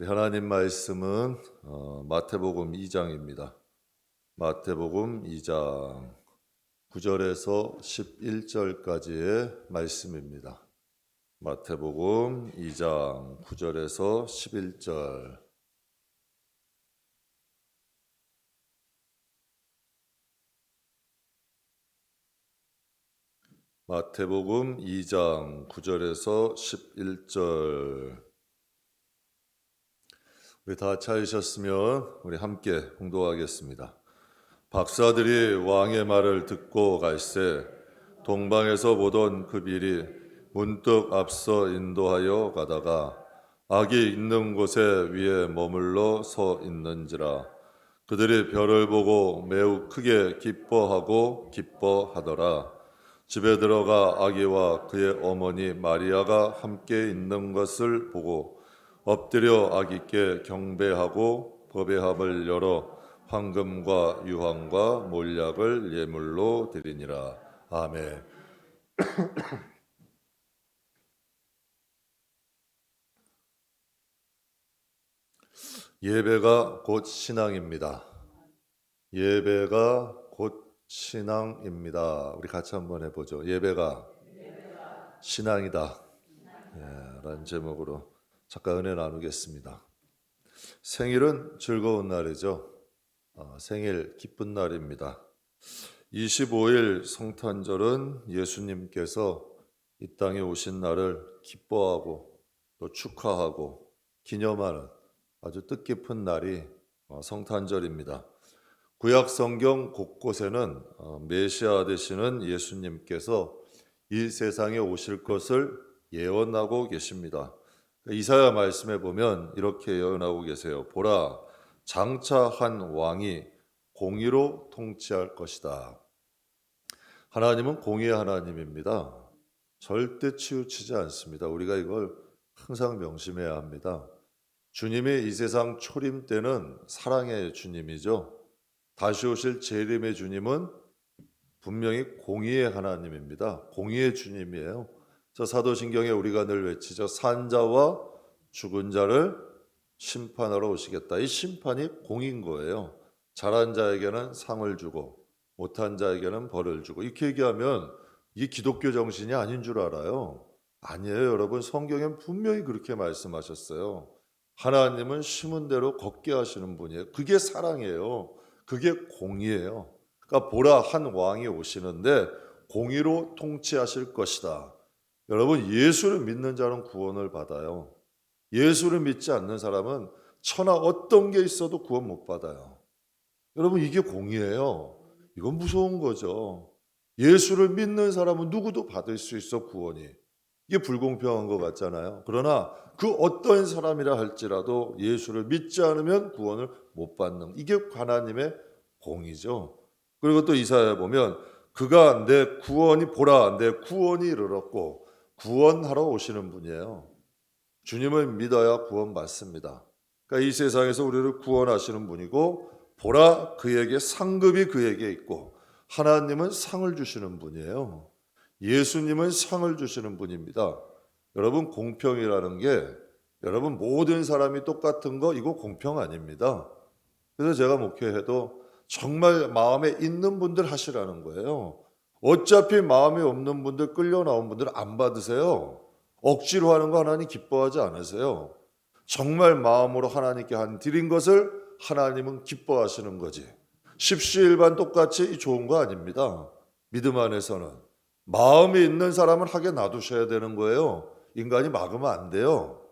우리 하나님 말씀은 마태복음 2장입니다. 마태복음 2장 9절에서 11절까지의 말씀입니다. 마태복음 2장 9절에서 11절. 마태복음 2장 9절에서 11절. 우리 다 찾으셨으면 우리 함께 공독하겠습니다. 박사들이 왕의 말을 듣고 갈새 동방에서 보던 그 빌이 문득 앞서 인도하여 가다가 악이 있는 곳에 위에 머물러 서 있는지라. 그들이 별을 보고 매우 크게 기뻐하더라. 집에 들어가 아기와 그의 어머니 마리아가 함께 있는 것을 보고 엎드려 아기께 경배하고 법의 열어 황금과 유황과 몰약을 예물로 드리니라. 아멘. 예배가 곧 신앙입니다. 예배가 곧 신앙입니다. 우리 같이 한번 해보죠. 예배가 신앙이다. 라는 제목으로 잠깐 은혜 나누겠습니다. 생일은 즐거운 날이죠. 생일 기쁜 날입니다. 25일 성탄절은 예수님께서 이 땅에 오신 날을 기뻐하고 또 축하하고 기념하는 아주 뜻깊은 날이 성탄절입니다. 구약 성경 곳곳에는 메시아 되시는 예수님께서 이 세상에 오실 것을 예언하고 계십니다. 이사야 말씀에 보면 이렇게 예언하고 계세요. 보라, 장차 한 왕이 공의로 통치할 것이다. 하나님은 공의의 하나님입니다. 절대 치우치지 않습니다. 우리가 이걸 항상 명심해야 합니다. 주님이 이 세상 초림 때는 사랑의 주님이죠. 다시 오실 재림의 주님은 분명히 공의의 하나님입니다. 공의의 주님이에요. 저 사도신경에 우리가 늘 외치죠. 산자와 죽은 자를 심판하러 오시겠다. 이 심판이 공인 거예요. 잘한 자에게는 상을 주고 못한 자에게는 벌을 주고. 이렇게 얘기하면 이게 기독교 정신이 아닌 줄 알아요. 아니에요, 여러분. 성경엔 분명히 그렇게 말씀하셨어요. 하나님은 심은 대로 걷게 하시는 분이에요. 그게 사랑이에요. 그게 공의예요. 그러니까 보라, 한 왕이 오시는데 공의로 통치하실 것이다. 여러분, 예수를 믿는 자는 구원을 받아요. 예수를 믿지 않는 사람은 천하 어떤 게 있어도 구원 못 받아요. 여러분, 이게 공의예요. 이건 무서운 거죠. 예수를 믿는 사람은 누구도 받을 수 있어, 구원이. 이게 불공평한 것 같잖아요. 그러나 그 어떤 사람이라 할지라도 예수를 믿지 않으면 구원을 못 받는, 이게 하나님의 공의죠. 그리고 또 이사야에 보면 그가 내 구원이, 보라, 내 구원이 이르렀고 구원하러 오시는 분이에요. 주님을 믿어야 구원받습니다. 그러니까 이 세상에서 우리를 구원하시는 분이고, 보라, 그에게 상급이 그에게 있고, 하나님은 상을 주시는 분이에요. 예수님은 상을 주시는 분입니다. 여러분, 공평이라는 게, 여러분 모든 사람이 똑같은 거, 이거 공평 아닙니다. 그래서 제가 목회해도 정말 마음에 있는 분들 하시라는 거예요. 어차피 마음에 없는 분들, 끌려 나온 분들 안 받으세요. 억지로 하는 거 하나님 기뻐하지 않으세요. 정말 마음으로 하나님께 드린 것을 하나님은 기뻐하시는 거지. 십시일반 똑같이 좋은 거 아닙니다. 믿음 안에서는 마음이 있는 사람은 하게 놔두셔야 되는 거예요. 인간이 막으면 안 돼요.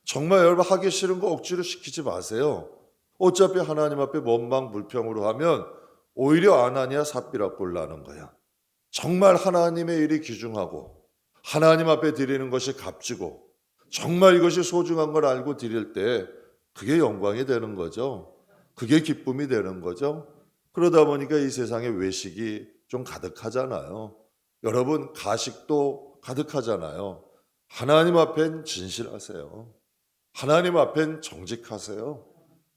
정말 여러분, 하기 싫은 거 억지로 시키지 마세요. 어차피 하나님 앞에 원망불평으로 하면 오히려 아나니아 삽비라 꼴 나는 거야. 정말 하나님의 일이 귀중하고 하나님 앞에 드리는 것이 값지고 정말 이것이 소중한 걸 알고 드릴 때 그게 영광이 되는 거죠. 그게 기쁨이 되는 거죠. 그러다 보니까 이 세상에 외식이 좀 가득하잖아요. 여러분, 가식도 가득하잖아요. 하나님 앞엔 진실하세요. 하나님 앞엔 정직하세요.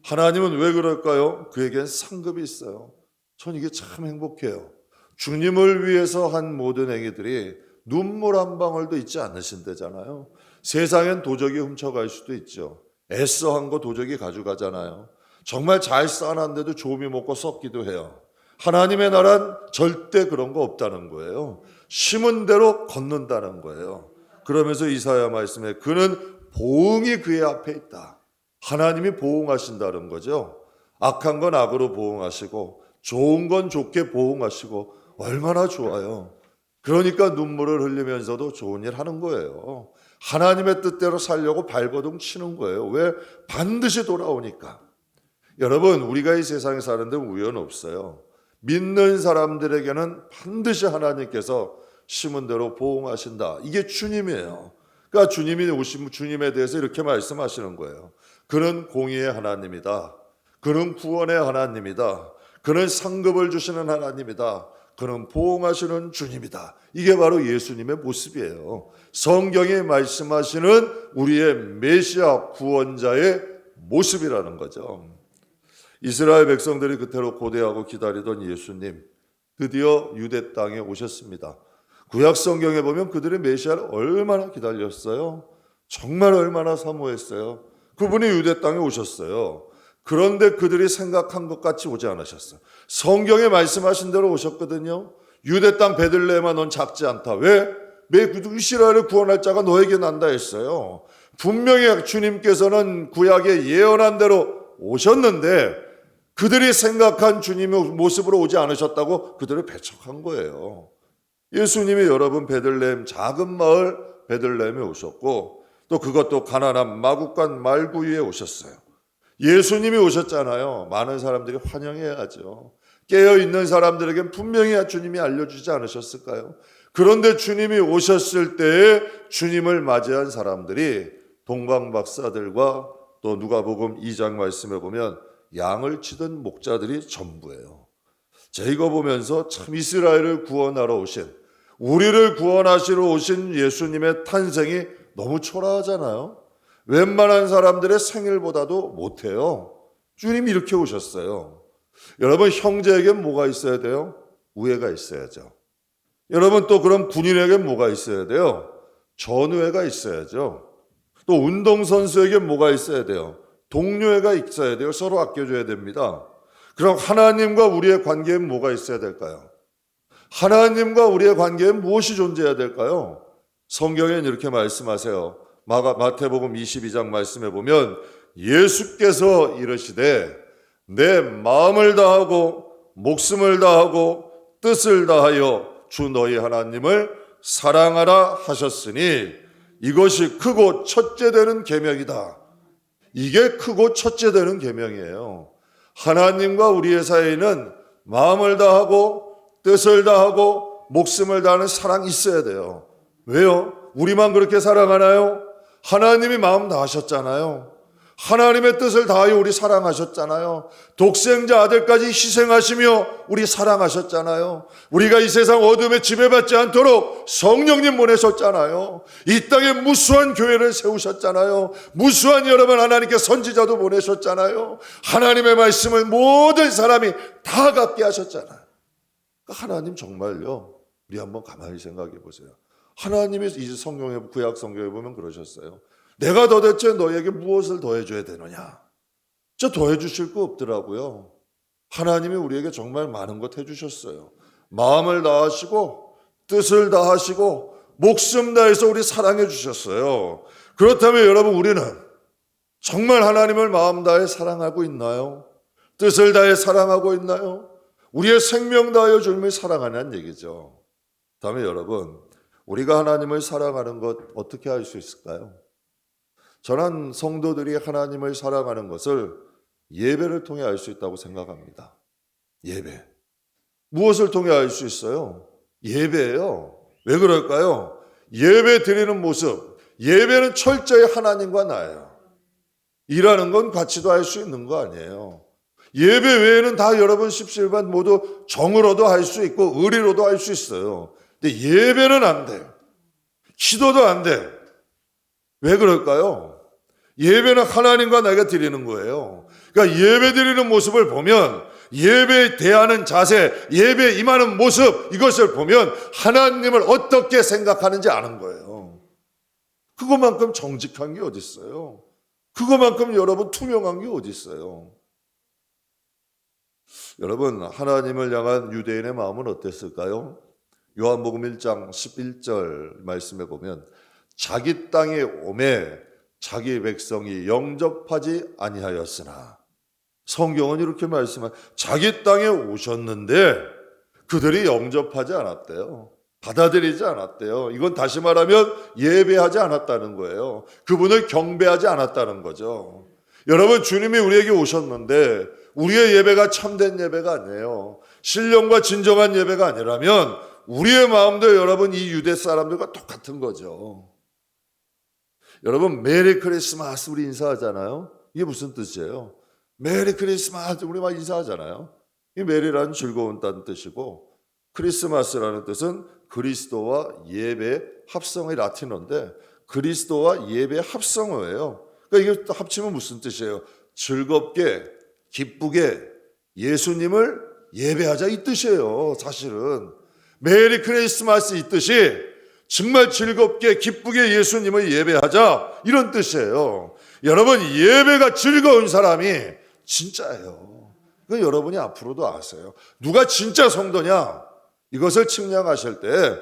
하나님은 왜 그럴까요? 그에겐 상급이 있어요. 전 이게 참 행복해요. 주님을 위해서 한 모든 행위들이 눈물 한 방울도 있지 않으신대잖아요. 세상엔 도적이 훔쳐갈 수도 있죠. 애써 한 거 도저히 가져가잖아요. 정말 잘 쌓아놨는데도 조미 먹고 썩기도 해요. 하나님의 나라는 절대 그런 거 없다는 거예요. 심은 대로 걷는다는 거예요. 그러면서 이사야 말씀에 그는 보응이 그의 앞에 있다. 하나님이 보응하신다는 거죠. 악한 건 악으로 보응하시고 좋은 건 좋게 보응하시고 얼마나 좋아요. 그러니까 눈물을 흘리면서도 좋은 일 하는 거예요. 하나님의 뜻대로 살려고 발버둥 치는 거예요. 왜? 반드시 돌아오니까. 여러분, 우리가 이 세상에 사는데 우연 없어요. 믿는 사람들에게는 반드시 하나님께서 심은 대로 보응하신다. 이게 주님이에요. 그러니까 주님이 오신 주님에 대해서 이렇게 말씀하시는 거예요. 그는 공의의 하나님이다. 그는 구원의 하나님이다. 그는 상급을 주시는 하나님이다. 그는 보응하시는 주님이다. 이게 바로 예수님의 모습이에요. 성경이 말씀하시는 우리의 메시아 구원자의 모습이라는 거죠. 이스라엘 백성들이 그토록 고대하고 기다리던 예수님, 드디어 유대 땅에 오셨습니다. 구약 성경에 보면 그들의 메시아를 얼마나 기다렸어요. 정말 얼마나 사모했어요. 그분이 유대 땅에 오셨어요. 그런데 그들이 생각한 것 같이 오지 않으셨어요. 성경에 말씀하신 대로 오셨거든요. 유대 땅 베들레헴아 넌 작지 않다. 왜? 이스라엘을 구원할 자가 너에게 난다 했어요. 분명히 주님께서는 구약에 예언한 대로 오셨는데 그들이 생각한 주님의 모습으로 오지 않으셨다고 그들을 배척한 거예요. 예수님이 여러분 베들레헴 작은 마을 베들레헴에 오셨고 또 그것도 가난한 마구간 말구유에 오셨어요. 예수님이 오셨잖아요. 많은 사람들이 환영해야죠. 깨어있는 사람들에겐 분명히 주님이 알려주지 않으셨을까요? 그런데 주님이 오셨을 때에 주님을 맞이한 사람들이 동방박사들과 또 누가복음 2장 말씀에 보면 양을 치던 목자들이 전부예요. 제가 이거 보면서 참 이스라엘을 구원하러 오신, 우리를 구원하시러 오신 예수님의 탄생이 너무 초라하잖아요. 웬만한 사람들의 생일보다도 못해요. 주님이 이렇게 오셨어요. 여러분, 형제에겐 뭐가 있어야 돼요? 우애가 있어야죠. 여러분, 또 그럼 군인에겐 뭐가 있어야 돼요? 전우애가 있어야죠. 또 운동선수에겐 뭐가 있어야 돼요? 동료애가 있어야 돼요. 서로 아껴줘야 됩니다. 그럼 하나님과 우리의 관계엔 뭐가 있어야 될까요? 하나님과 우리의 관계엔 무엇이 존재해야 될까요? 성경엔 이렇게 말씀하세요. 마태복음 22장 말씀에 보면 예수께서 이르시되 내 마음을 다하고 목숨을 다하고 뜻을 다하여 주 너희 하나님을 사랑하라 하셨으니 이것이 크고 첫째 되는 계명이다. 이게 크고 첫째 되는 계명이에요. 하나님과 우리의 사이에는 마음을 다하고 뜻을 다하고 목숨을 다하는 사랑이 있어야 돼요. 왜요? 우리만 그렇게 사랑하나요? 하나님이 마음 다하셨잖아요. 하나님의 뜻을 다하여 우리 사랑하셨잖아요. 독생자 아들까지 희생하시며 우리 사랑하셨잖아요. 우리가 이 세상 어둠에 지배받지 않도록 성령님 보내셨잖아요. 이 땅에 무수한 교회를 세우셨잖아요. 무수한 여러분 하나님께 선지자도 보내셨잖아요. 하나님의 말씀을 모든 사람이 다 갖게 하셨잖아요. 하나님 정말요. 우리 한번 가만히 생각해 보세요. 하나님이 이 성경에 구약 성경에 보면 그러셨어요. 내가 도대체 너에게 무엇을 더해줘야 되느냐? 저 더해주실 거 없더라고요. 하나님이 우리에게 정말 많은 것 해주셨어요. 마음을 다하시고 뜻을 다하시고 목숨 다해서 우리 사랑해 주셨어요. 그렇다면 여러분 우리는 정말 하나님을 마음 다해 사랑하고 있나요? 뜻을 다해 사랑하고 있나요? 우리의 생명 다하여 주님을 사랑하는 얘기죠. 다음에 여러분 우리가 하나님을 사랑하는 것 어떻게 할 수 있을까요? 저는 성도들이 하나님을 사랑하는 것을 예배를 통해 알 수 있다고 생각합니다. 예배. 무엇을 통해 알 수 있어요? 예배예요. 왜 그럴까요? 예배 드리는 모습. 예배는 철저히 하나님과 나예요. 일하는 건 같이도 할 수 있는 거 아니에요. 예배 외에는 다 여러분 십시일반 모두 정으로도 할 수 있고 의리로도 할 수 있어요. 근데 예배는 안 돼요. 기도도 안 돼. 왜 그럴까요? 예배는 하나님과 내가 드리는 거예요. 그러니까 예배 드리는 모습을 보면 예배에 대하는 자세, 예배에 임하는 모습 이것을 보면 하나님을 어떻게 생각하는지 아는 거예요. 그것만큼 정직한 게 어디 있어요? 그거만큼 여러분 투명한 게 어디 있어요? 여러분, 하나님을 향한 유대인의 마음은 어땠을까요? 요한복음 1장 11절 말씀에 보면 자기 땅에 오매 자기 백성이 영접하지 아니하였으나, 성경은 이렇게 말씀하죠. 자기 땅에 오셨는데 그들이 영접하지 않았대요. 받아들이지 않았대요. 이건 다시 말하면 예배하지 않았다는 거예요. 그분을 경배하지 않았다는 거죠. 여러분, 주님이 우리에게 오셨는데 우리의 예배가 참된 예배가 아니에요. 신령과 진정한 예배가 아니라면 우리의 마음도 여러분 이 유대 사람들과 똑같은 거죠. 여러분, 메리 크리스마스 우리 인사하잖아요. 이게 무슨 뜻이에요? 메리 크리스마스 우리 막 인사하잖아요. 이 메리라는 즐거운다는 뜻이고, 크리스마스라는 뜻은 그리스도와 예배 합성의 라틴어인데 그리스도와 예배 합성어예요. 그러니까 이게 합치면 무슨 뜻이에요? 즐겁게 기쁘게 예수님을 예배하자 이 뜻이에요. 사실은 메리 크리스마스 이 뜻이 정말 즐겁게 기쁘게 예수님을 예배하자 이런 뜻이에요. 여러분, 예배가 즐거운 사람이 진짜예요. 그 여러분이 앞으로도 아세요. 누가 진짜 성도냐? 이것을 측량하실 때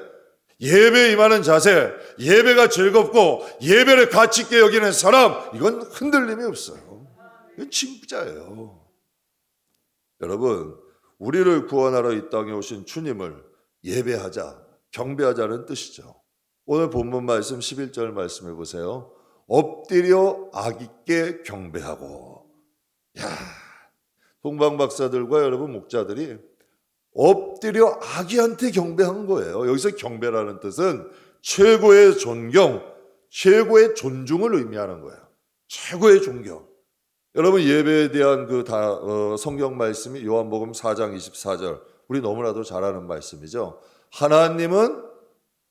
예배에 임하는 자세, 예배가 즐겁고 예배를 가치 있게 여기는 사람, 이건 흔들림이 없어요. 이건 진짜예요. 여러분, 우리를 구원하러 이 땅에 오신 주님을 예배하자, 경배하자는 뜻이죠. 오늘 본문 말씀 11절 말씀해 보세요. 엎드려 악있게 경배하고. 야, 동방 박사들과 여러분 목자들이 엎드려 아기한테 경배한 거예요. 여기서 경배라는 뜻은 최고의 존경, 최고의 존중을 의미하는 거예요. 최고의 존경. 여러분, 예배에 대한 성경 말씀이 요한복음 4장 24절, 우리 너무나도 잘 아는 말씀이죠. 하나님은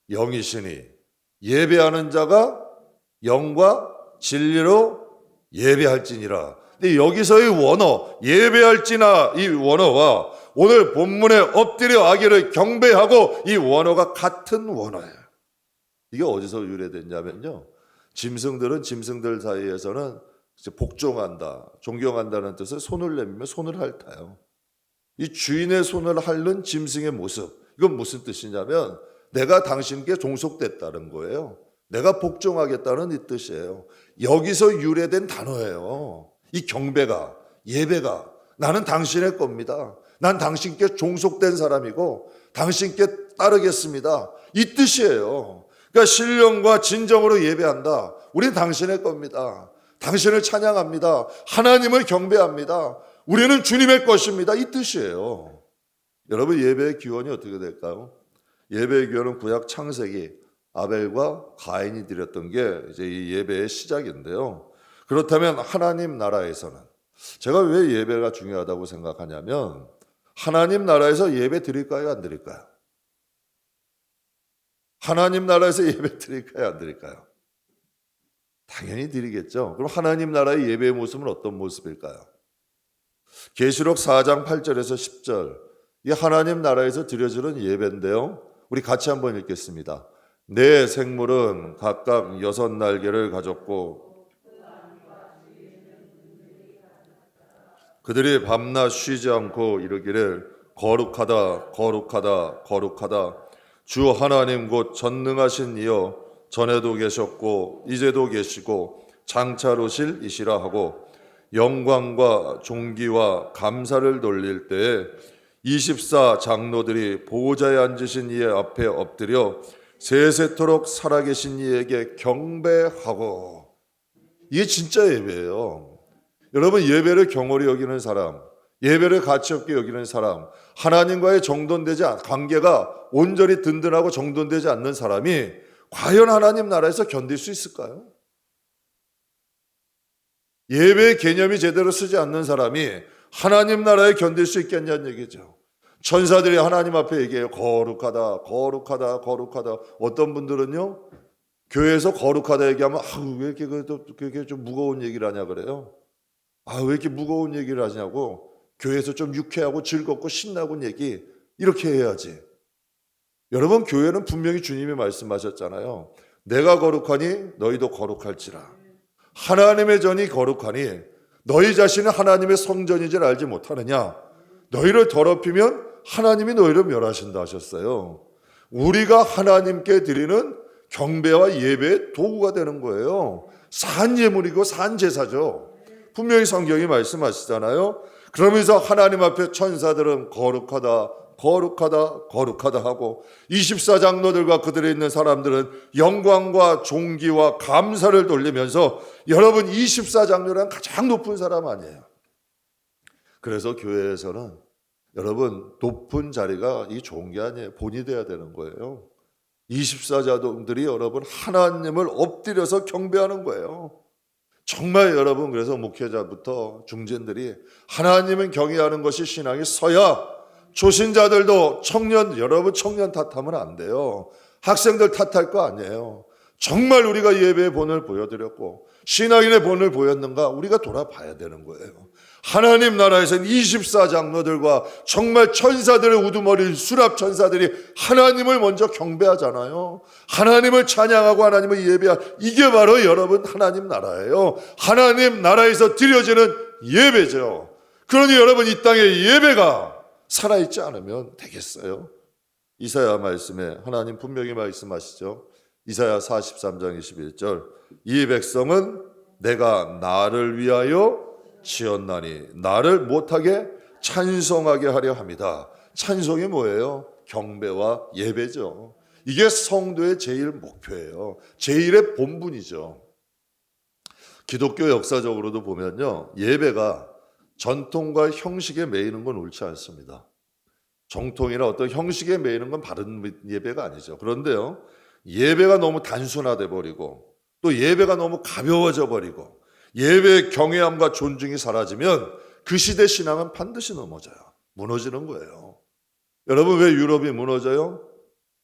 영이시니 예배하는 자가 영과 진리로 예배할지니라. 근데 여기서의 원어, 예배할지나 이 원어와 오늘 본문에 엎드려 아기를 경배하고 이 원어가 같은 원어예요. 이게 어디서 유래됐냐면요, 짐승들은 짐승들 사이에서는 복종한다, 존경한다는 뜻을 손을 내밀면 손을 핥아요. 이 주인의 손을 핥는 짐승의 모습, 이건 무슨 뜻이냐면 내가 당신께 종속됐다는 거예요. 내가 복종하겠다는 이 뜻이에요. 여기서 유래된 단어예요. 이 경배가, 예배가 나는 당신의 겁니다. 난 당신께 종속된 사람이고 당신께 따르겠습니다. 이 뜻이에요. 그러니까 신령과 진정으로 예배한다. 우리는 당신의 겁니다. 당신을 찬양합니다. 하나님을 경배합니다. 우리는 주님의 것입니다. 이 뜻이에요. 여러분, 예배의 기원이 어떻게 될까요? 예배의 기원은 구약 창세기 아벨과 가인이 드렸던 게 이제 이 예배의 시작인데요. 그렇다면 하나님 나라에서는, 제가 왜 예배가 중요하다고 생각하냐면 하나님 나라에서 예배 드릴까요, 안 드릴까요? 하나님 나라에서 예배 드릴까요, 안 드릴까요? 당연히 드리겠죠. 그럼 하나님 나라의 예배의 모습은 어떤 모습일까요? 계시록 4장 8절에서 10절, 이 하나님 나라에서 드려지는 예배인데요. 우리 같이 한번 읽겠습니다. 내 생물은 각각 6날개를 가졌고 그들이 밤낮 쉬지 않고 이르기를 거룩하다 거룩하다 거룩하다 주 하나님 곧 전능하신 이여 전에도 계셨고 이제도 계시고 장차 오실 이시라 하고 영광과 존귀와 감사를 돌릴 때에 24 장로들이 보호자에 앉으신 이의 앞에 엎드려 세세토록 살아계신 이에게 경배하고. 이게 진짜 예배예요. 여러분, 예배를 경홀히 여기는 사람, 예배를 가치 없게 여기는 사람, 하나님과의 관계가 온전히 든든하고 정돈되지 않는 사람이 과연 하나님 나라에서 견딜 수 있을까요? 예배의 개념이 제대로 쓰지 않는 사람이 하나님 나라에 견딜 수 있겠냐는 얘기죠. 천사들이 하나님 앞에 얘기해요. 거룩하다 거룩하다 거룩하다. 어떤 분들은요, 교회에서 거룩하다 얘기하면 왜 이렇게 좀 무거운 얘기를 하냐 그래요. 왜 이렇게 무거운 얘기를 하냐고. 교회에서 좀 유쾌하고 즐겁고 신나고 얘기 이렇게 해야지. 여러분, 교회는 분명히 주님이 말씀하셨잖아요. 내가 거룩하니 너희도 거룩할지라. 하나님의 전이 거룩하니 너희 자신은 하나님의 성전인 줄 알지 못하느냐? 너희를 더럽히면 하나님이 너희를 멸하신다 하셨어요. 우리가 하나님께 드리는 경배와 예배의 도구가 되는 거예요. 산 예물이고 산 제사죠. 분명히 성경이 말씀하시잖아요. 그러면서 하나님 앞에 천사들은 거룩하다 거룩하다 거룩하다 하고 24장로들과 그들에 있는 사람들은 영광과 존귀와 감사를 돌리면서 여러분 24장로란 가장 높은 사람 아니에요. 그래서 교회에서는 여러분 높은 자리가 이 좋은 게 아니에요. 본이 돼야 되는 거예요. 24장로들이 여러분 하나님을 엎드려서 경배하는 거예요. 정말 여러분 그래서 목회자부터 중진들이 하나님은 경외하는 것이 신앙이 서야 초신자들도 여러분 청년 탓하면 안 돼요. 학생들 탓할 거 아니에요. 정말 우리가 예배의 본을 보여드렸고 신앙인의 본을 보였는가 우리가 돌아봐야 되는 거예요. 하나님 나라에서는 24장로들과 정말 천사들의 우두머리인 수랍 천사들이 하나님을 먼저 경배하잖아요. 하나님을 찬양하고 하나님을 이게 바로 여러분 하나님 나라예요. 하나님 나라에서 드려지는 예배죠. 그러니 여러분 이 땅의 예배가 살아있지 않으면 되겠어요? 이사야 말씀에 하나님 분명히 말씀하시죠. 이사야 43장 21절 이 백성은 내가 나를 위하여 지었나니 나를 못하게 찬송하게 하려 합니다. 찬송이 뭐예요? 경배와 예배죠. 이게 성도의 제일 목표예요. 제일의 본분이죠. 기독교 역사적으로도 보면요, 예배가 전통과 형식에 매이는 건 옳지 않습니다. 정통이나 어떤 형식에 매이는 건 바른 예배가 아니죠. 그런데요, 예배가 너무 단순화돼 버리고 또 예배가 너무 가벼워져 버리고 예배의 경외함과 존중이 사라지면 그 시대 신앙은 반드시 넘어져요. 무너지는 거예요. 여러분 왜 유럽이 무너져요?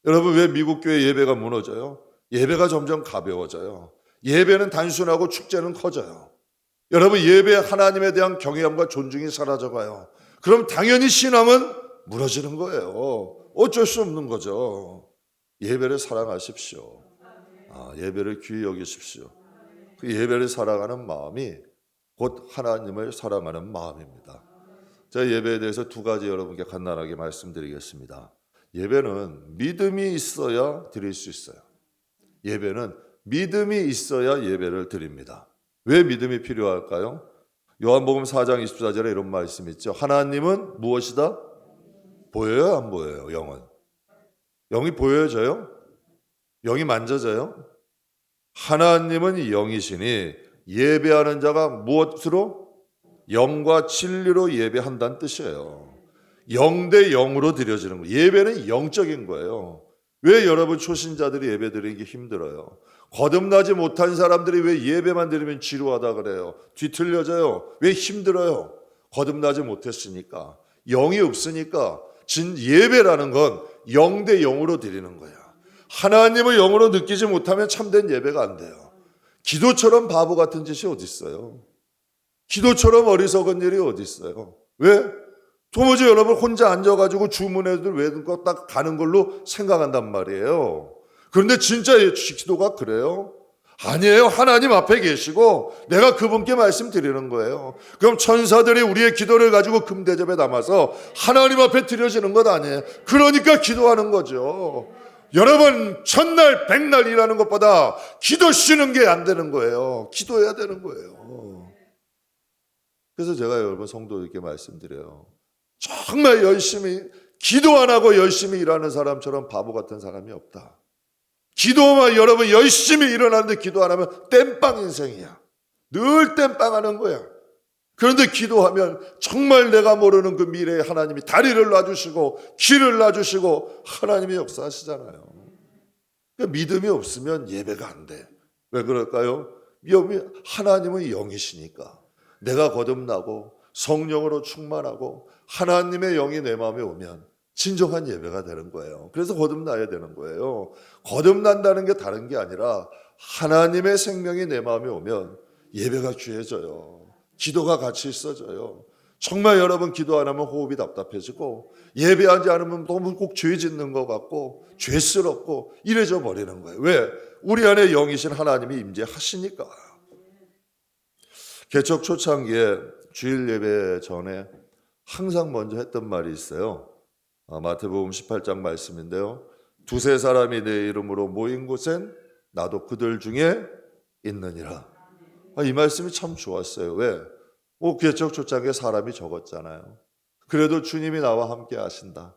여러분 왜 미국 교회 예배가 무너져요? 예배가 점점 가벼워져요. 예배는 단순하고 축제는 커져요. 여러분 예배 하나님에 대한 경외함과 존중이 사라져가요. 그럼 당연히 신앙은 무너지는 거예요. 어쩔 수 없는 거죠. 예배를 사랑하십시오. 예배를 귀히 여기십시오. 그 예배를 사랑하는 마음이 곧 하나님을 사랑하는 마음입니다. 제가 예배에 대해서 두 가지 여러분께 간단하게 말씀드리겠습니다. 예배는 믿음이 있어야 드릴 수 있어요. 예배는 믿음이 있어야 예배를 드립니다. 왜 믿음이 필요할까요? 요한복음 4장 24절에 이런 말씀이 있죠. 하나님은 무엇이다? 보여요? 안 보여요? 영은? 영이 보여져요? 영이 만져져요? 하나님은 영이시니 예배하는 자가 무엇으로? 영과 진리로 예배한다는 뜻이에요. 영 대 영으로 드려지는 거예요. 예배는 영적인 거예요. 왜 여러분 초신자들이 예배 드리기 힘들어요? 거듭나지 못한 사람들이 왜 예배만 드리면 지루하다 그래요? 뒤틀려져요. 왜 힘들어요? 거듭나지 못했으니까. 영이 없으니까. 진 예배라는 건 영 대 영으로 드리는 거야. 하나님을 영으로 느끼지 못하면 참된 예배가 안 돼요. 기도처럼 바보 같은 짓이 어디 있어요? 기도처럼 어리석은 일이 어디 있어요? 왜? 도무지 여러분 혼자 앉아가지고 주문해도 외는 거 딱 가는 걸로 생각한단 말이에요. 그런데 진짜 기도가 그래요? 아니에요. 하나님 앞에 계시고 내가 그분께 말씀드리는 거예요. 그럼 천사들이 우리의 기도를 가지고 금대접에 담아서 하나님 앞에 드려지는 것 아니에요. 그러니까 기도하는 거죠. 여러분 첫날 백날 일하는 것보다 기도 쉬는 게 안 되는 거예요. 기도해야 되는 거예요. 그래서 제가 여러분 성도들께 말씀드려요. 정말 열심히 기도 안 하고 열심히 일하는 사람처럼 바보 같은 사람이 없다. 기도만 여러분 열심히 일어나는데 기도 안 하면 땜빵 인생이야. 늘 땜빵하는 거야. 그런데 기도하면 정말 내가 모르는 그 미래에 하나님이 다리를 놔주시고 길을 놔주시고 하나님이 역사하시잖아요. 그러니까 믿음이 없으면 예배가 안 돼. 왜 그럴까요? 하나님은 영이시니까. 내가 거듭나고 성령으로 충만하고 하나님의 영이 내 마음에 오면 진정한 예배가 되는 거예요. 그래서 거듭나야 되는 거예요. 거듭난다는 게 다른 게 아니라 하나님의 생명이 내 마음에 오면 예배가 귀해져요. 기도가 같이 있어져요. 정말 여러분 기도 안 하면 호흡이 답답해지고 예배하지 않으면 너무 꼭 죄 짓는 것 같고 죄스럽고 이래져 버리는 거예요. 왜? 우리 안에 영이신 하나님이 임재하시니까. 개척 초창기에 주일 예배 전에 항상 먼저 했던 말이 있어요. 마태복음 18장 말씀인데요. 두세 사람이 내 이름으로 모인 곳엔 나도 그들 중에 있느니라. 이 말씀이 참 좋았어요. 왜? 개척 초창기에 사람이 적었잖아요. 그래도 주님이 나와 함께 하신다.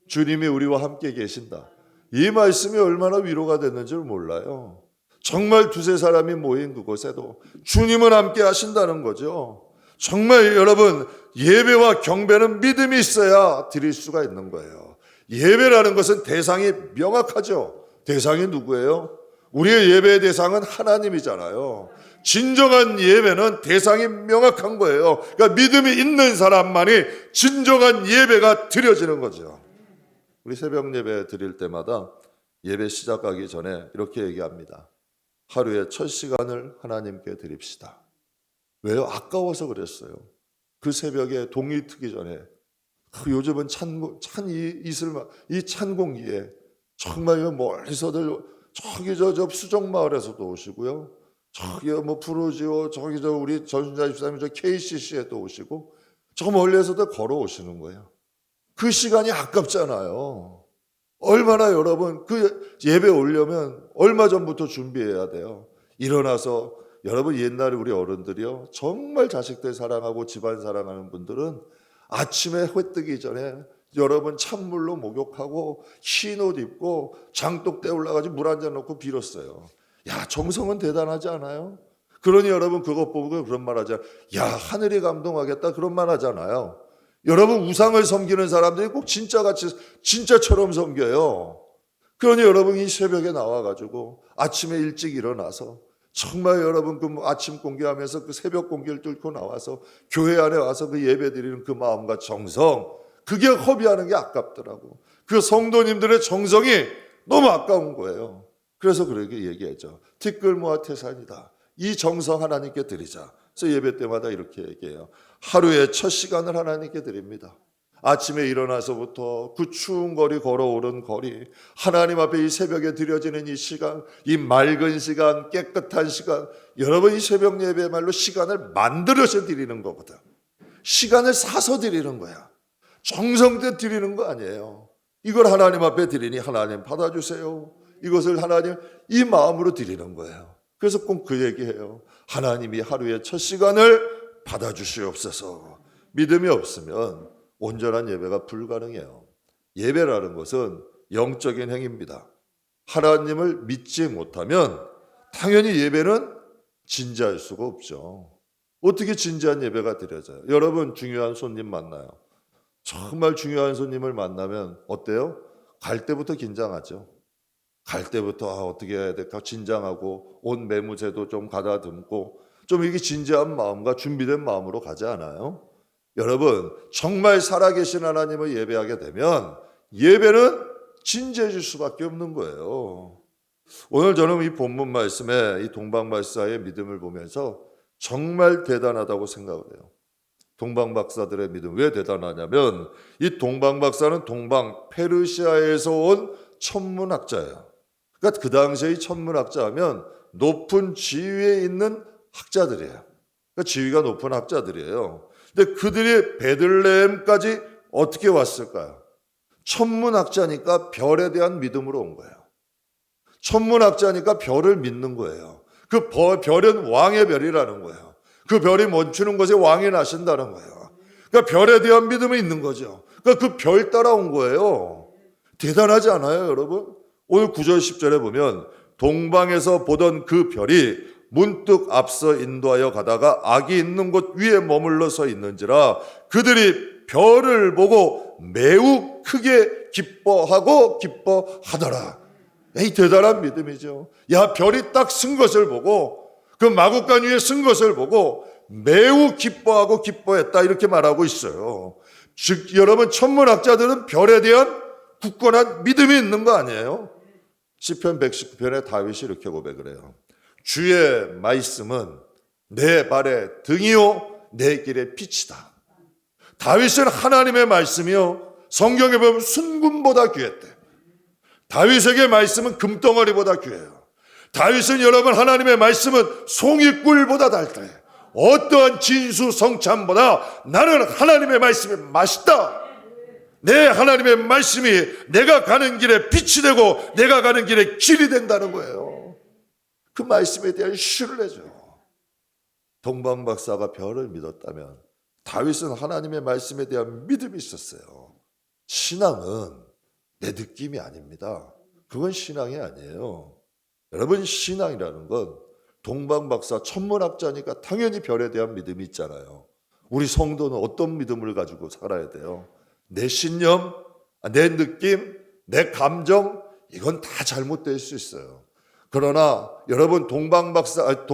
주님이 우리와 함께 계신다. 이 말씀이 얼마나 위로가 됐는지 몰라요. 정말 두세 사람이 모인 그곳에도 주님은 함께 하신다는 거죠. 정말 여러분, 예배와 경배는 믿음이 있어야 드릴 수가 있는 거예요. 예배라는 것은 대상이 명확하죠. 대상이 누구예요? 우리의 예배의 대상은 하나님이잖아요. 진정한 예배는 대상이 명확한 거예요. 그러니까 믿음이 있는 사람만이 진정한 예배가 드려지는 거죠. 우리 새벽 예배 드릴 때마다 예배 시작하기 전에 이렇게 얘기합니다. 하루의 첫 시간을 하나님께 드립시다. 왜요? 아까워서 그랬어요. 그 새벽에 동이 트기 전에 요즘은 이 찬 공기에 정말 멀리서들 저기 저 수정마을에서도 오시고요. 저기 프로지오 저기 우리 전순자 집사님 저 KCC에도 오시고 저 멀리서도 걸어오시는 거예요. 그 시간이 아깝잖아요. 얼마나 여러분 그 예배 오려면 얼마 전부터 준비해야 돼요. 일어나서 여러분 옛날에 우리 어른들이요 정말 자식들 사랑하고 집안 사랑하는 분들은 아침에 해 뜨기 전에 여러분 찬물로 목욕하고 흰 옷 입고 장독대 올라가지고 물 한 잔 넣고 빌었어요. 야, 정성은 대단하지 않아요? 그러니 여러분 그것 보고 그런 말 하잖아요. 야, 하늘이 감동하겠다 그런 말 하잖아요. 여러분 우상을 섬기는 사람들이 꼭 진짜처럼 섬겨요. 그러니 여러분 이 새벽에 나와가지고 아침에 일찍 일어나서 정말 여러분 그 아침 공기하면서 그 새벽 공기를 뚫고 나와서 교회 안에 와서 그 예배 드리는 그 마음과 정성, 그게 허비하는 게 아깝더라고. 그 성도님들의 정성이 너무 아까운 거예요. 그래서 그렇게 얘기했죠. 티끌모아 태산이다. 이 정성 하나님께 드리자. 그래서 예배 때마다 이렇게 얘기해요. 하루의 첫 시간을 하나님께 드립니다. 아침에 일어나서부터 그 추운 거리 걸어오른 거리, 하나님 앞에 이 새벽에 드려지는 이 시간, 이 맑은 시간, 깨끗한 시간, 여러분 이 새벽 예배말로 시간을 만들어서 드리는 거거든. 시간을 사서 드리는 거야. 정성껏 드리는 거 아니에요. 이걸 하나님 앞에 드리니 하나님 받아주세요. 이것을 하나님 이 마음으로 드리는 거예요. 그래서 꼭 그 얘기해요. 하나님이 하루의 첫 시간을 받아주시옵소서. 믿음이 없으면 온전한 예배가 불가능해요. 예배라는 것은 영적인 행위입니다. 하나님을 믿지 못하면 당연히 예배는 진지할 수가 없죠. 어떻게 진지한 예배가 드려져요? 여러분 중요한 손님 만나요. 정말 중요한 손님을 만나면 어때요? 갈 때부터 긴장하죠. 갈 때부터 어떻게 해야 될까 긴장하고 옷 매무새도 좀 가다듬고 좀 이게 진지한 마음과 준비된 마음으로 가지 않아요? 여러분 정말 살아계신 하나님을 예배하게 되면 예배는 진지해질 수밖에 없는 거예요. 오늘 저는 이 본문 말씀에 이 동방박사의 믿음을 보면서 정말 대단하다고 생각을 해요. 동방박사들의 믿음 왜 대단하냐면 이 동방박사는 페르시아에서 온 천문학자예요. 그러니까 그 당시에 이 천문학자 하면 높은 지위에 있는 학자들이에요. 그러니까 지위가 높은 학자들이에요. 근데 그들이 베들레헴까지 어떻게 왔을까요? 천문학자니까 별에 대한 믿음으로 온 거예요. 천문학자니까 별을 믿는 거예요. 그 별은 왕의 별이라는 거예요. 그 별이 멈추는 곳에 왕이 나신다는 거예요. 그러니까 별에 대한 믿음이 있는 거죠. 그러니까 그 별 따라온 거예요. 대단하지 않아요, 여러분? 오늘 9절 10절에 보면 동방에서 보던 그 별이 문득 앞서 인도하여 가다가 악이 있는 곳 위에 머물러 서 있는지라 그들이 별을 보고 매우 크게 기뻐하더라. 이 대단한 믿음이죠. 야, 별이 딱 쓴 것을 보고 그 마구간 위에 쓴 것을 보고 매우 기뻐하고 기뻐했다 이렇게 말하고 있어요. 즉 여러분 천문학자들은 별에 대한 굳건한 믿음이 있는 거 아니에요? 시편 119편에 다윗이 이렇게 고백을 해요. 주의 말씀은 내 발의 등이요 내 길의 빛이다. 다윗은 하나님의 말씀이요 성경에 보면 순금보다 귀했대. 다윗에게 말씀은 금덩어리보다 귀해요. 다윗은 여러분 하나님의 말씀은 송이꿀보다 달달해. 어떠한 진수성찬보다 나는 하나님의 말씀이 맛있다. 내 하나님의 말씀이 내가 가는 길에 빛이 되고 내가 가는 길에 길이 된다는 거예요. 그 말씀에 대한 신뢰죠. 동방박사가 별을 믿었다면 다윗은 하나님의 말씀에 대한 믿음이 있었어요. 신앙은 내 느낌이 아닙니다. 그건 신앙이 아니에요. 여러분, 신앙이라는 건 동방박사 천문학자니까 당연히 별에 대한 믿음이 있잖아요. 우리 성도는 어떤 믿음을 가지고 살아야 돼요? 내 신념, 내 느낌, 내 감정, 이건 다 잘못될 수 있어요. 그러나 여러분, 동방박사가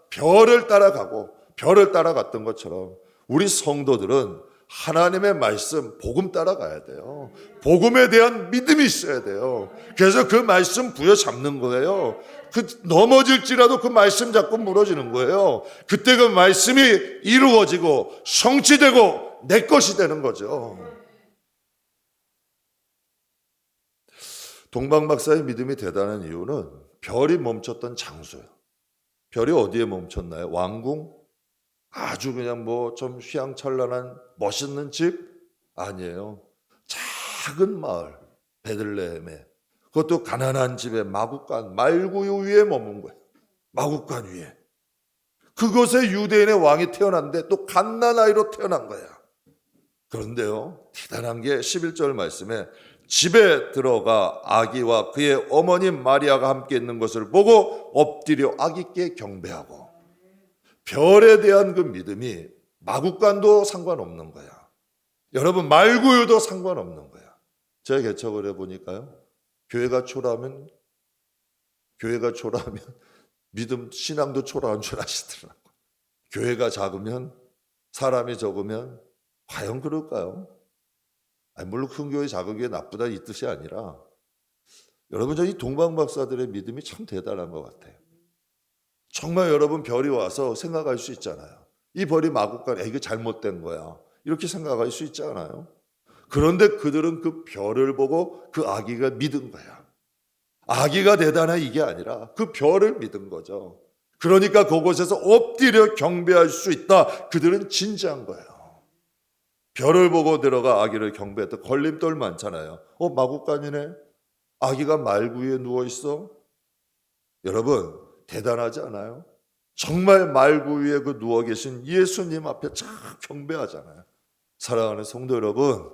별을 따라가고 별을 따라갔던 것처럼 우리 성도들은 하나님의 말씀, 복음 따라가야 돼요. 복음에 대한 믿음이 있어야 돼요. 그래서 그 말씀 부여잡는 거예요. 넘어질지라도 그 말씀 잡고 무너지는 거예요. 그때 그 말씀이 이루어지고 성취되고 내 것이 되는 거죠. 동방박사의 믿음이 대단한 이유는 별이 멈췄던 장소예요. 별이 어디에 멈췄나요? 왕궁? 아주 그냥 뭐 좀 휘황찬란한 멋있는 집? 아니에요. 작은 마을 베들레헴에, 그것도 가난한 집에 마구간 말구유 위에 머문 거예요. 마구간 위에. 그곳에 유대인의 왕이 태어났는데 또 갓난아이로 태어난 거야. 그런데요, 대단한 게 11절 말씀에 집에 들어가 아기와 그의 어머니 마리아가 함께 있는 것을 보고 엎드려 아기께 경배하고. 별에 대한 그 믿음이 마구간도 상관없는 거야. 여러분, 말구유도 상관없는 거야. 제가 개척을 해보니까요, 교회가 초라하면 믿음, 신앙도 초라한 줄 아시더라고요. 교회가 작으면, 사람이 적으면 과연 그럴까요? 물론 큰 교회 작은 교회 나쁘다 이 뜻이 아니라, 여러분, 저 이 동방박사들의 믿음이 참 대단한 것 같아요. 정말 여러분, 별이 와서 생각할 수 있잖아요. 이 별이 마구간에 이거 잘못된 거야, 이렇게 생각할 수 있잖아요. 그런데 그들은 그 별을 보고 그 아기가 믿은 거야. 아기가 대단한 이게 아니라 그 별을 믿은 거죠. 그러니까 그곳에서 엎드려 경배할 수 있다. 그들은 진지한 거예요. 별을 보고 들어가 아기를 경배했다. 걸림돌 많잖아요. 마구간이네. 아기가 말구 위에 누워있어. 여러분, 대단하지 않아요? 정말 말구 위에 그 누워 계신 예수님 앞에 참 경배하잖아요. 사랑하는 성도 여러분,